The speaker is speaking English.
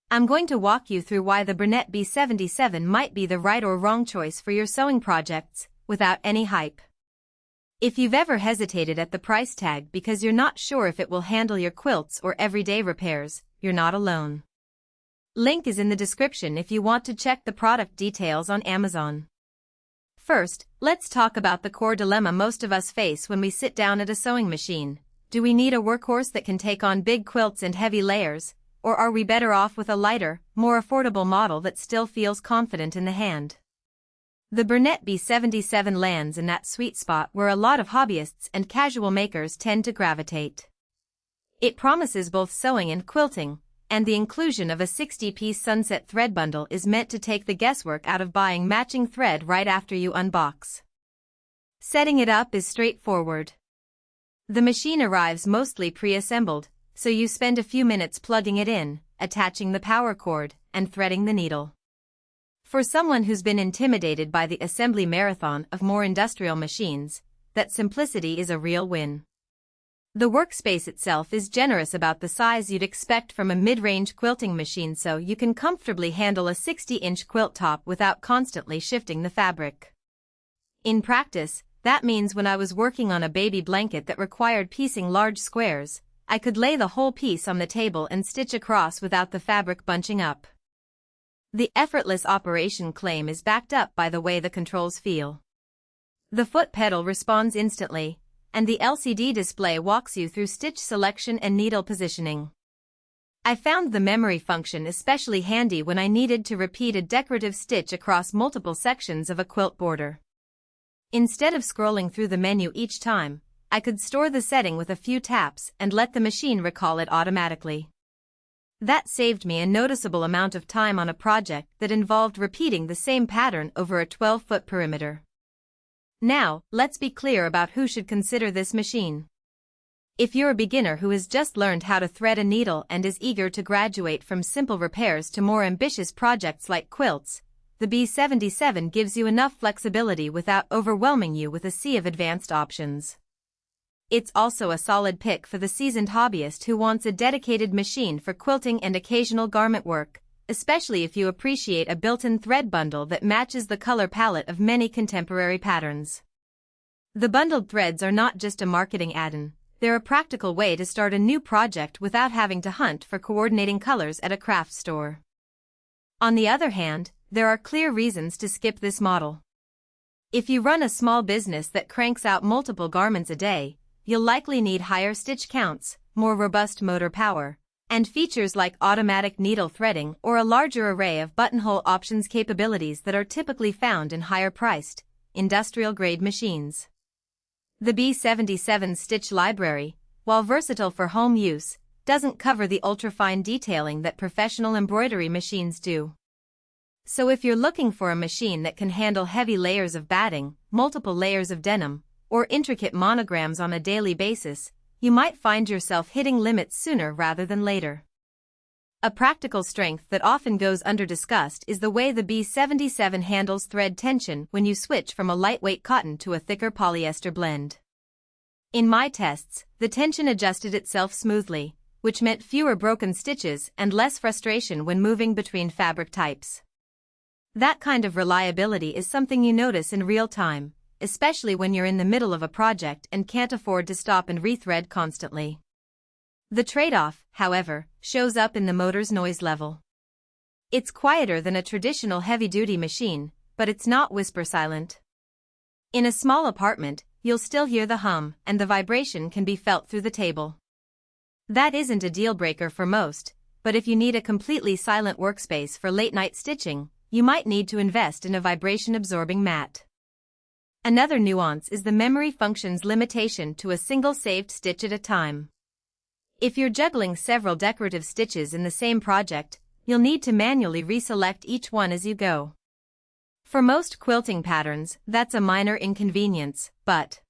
I'm going to walk you through why the Bernette B77 might be the right or wrong choice for your sewing projects, without any hype. If you've ever hesitated at the price tag because you're not sure if it will handle your quilts or everyday repairs, you're not alone. Link is in the description if you want to check the product details on Amazon. First, let's talk about the core dilemma most of us face when we sit down at a sewing machine. Do we need a workhorse that can take on big quilts and heavy layers, or are we better off with a lighter, more affordable model that still feels confident in the hand? The Bernette B77 lands in that sweet spot where a lot of hobbyists and casual makers tend to gravitate. It promises both sewing and quilting, and the inclusion of a 60-piece sunset thread bundle is meant to take the guesswork out of buying matching thread right after you unbox. Setting it up is straightforward. The machine arrives mostly pre-assembled, so you spend a few minutes plugging it in, attaching the power cord, and threading the needle. For someone who's been intimidated by the assembly marathon of more industrial machines, that simplicity is a real win. The Workspace itself is generous about the size you'd expect from a mid-range quilting machine, so you can comfortably handle a 60-inch quilt top without constantly shifting the fabric. In practice, that means when I was working on a baby blanket that required piecing large squares, I could lay the whole piece on the table and stitch across without the fabric bunching up. The effortless operation claim is backed up by the way the controls feel. The foot pedal responds instantly, and the LCD display walks you through stitch selection and needle positioning. I found the memory function especially handy when I needed to repeat a decorative stitch across multiple sections of a quilt border. Instead of scrolling through the menu each time, I could store the setting with a few taps and let the machine recall it automatically. That saved me a noticeable amount of time on a project that involved repeating the same pattern over a 12-foot perimeter. Now, let's be clear about who should consider this machine. If you're a beginner who has just learned how to thread a needle and is eager to graduate from simple repairs to more ambitious projects like quilts, the B77 gives you enough flexibility without overwhelming you with a sea of advanced options. It's also a solid pick for the seasoned hobbyist who wants a dedicated machine for quilting and occasional garment work, especially if you appreciate a built-in thread bundle that matches the color palette of many contemporary patterns. The bundled threads are not just a marketing add-on, they're a practical way to start a new project without having to hunt for coordinating colors at a craft store. On the other hand, there are clear reasons to skip this model. If you run a small business that cranks out multiple garments a day, you'll likely need higher stitch counts, more robust motor power, and features like automatic needle threading or a larger array of buttonhole options capabilities that are typically found in higher-priced, industrial-grade machines. The B77's stitch library, while versatile for home use, doesn't cover the ultra-fine detailing that professional embroidery machines do. So if you're looking for a machine that can handle heavy layers of batting, multiple layers of denim, or intricate monograms on a daily basis, you might find yourself hitting limits sooner rather than later. A practical strength that often goes under-discussed is the way the B77 handles thread tension when you switch from a lightweight cotton to a thicker polyester blend. In my tests, the tension adjusted itself smoothly, which meant fewer broken stitches and less frustration when moving between fabric types. That kind of reliability is something you notice in real time, especially when you're in the middle of a project and can't afford to stop and rethread constantly. The trade-off, however, shows up in the motor's noise level. It's quieter than a traditional heavy-duty machine, but it's not whisper-silent. In a small apartment, you'll still hear the hum, and the vibration can be felt through the table. That isn't a deal-breaker for most, but if you need a completely silent workspace for late-night stitching, you might need to invest in a vibration-absorbing mat. Another nuance is the memory function's limitation to a single saved stitch at a time. If you're juggling several decorative stitches in the same project, you'll need to manually reselect each one as you go. For most quilting patterns, that's a minor inconvenience, but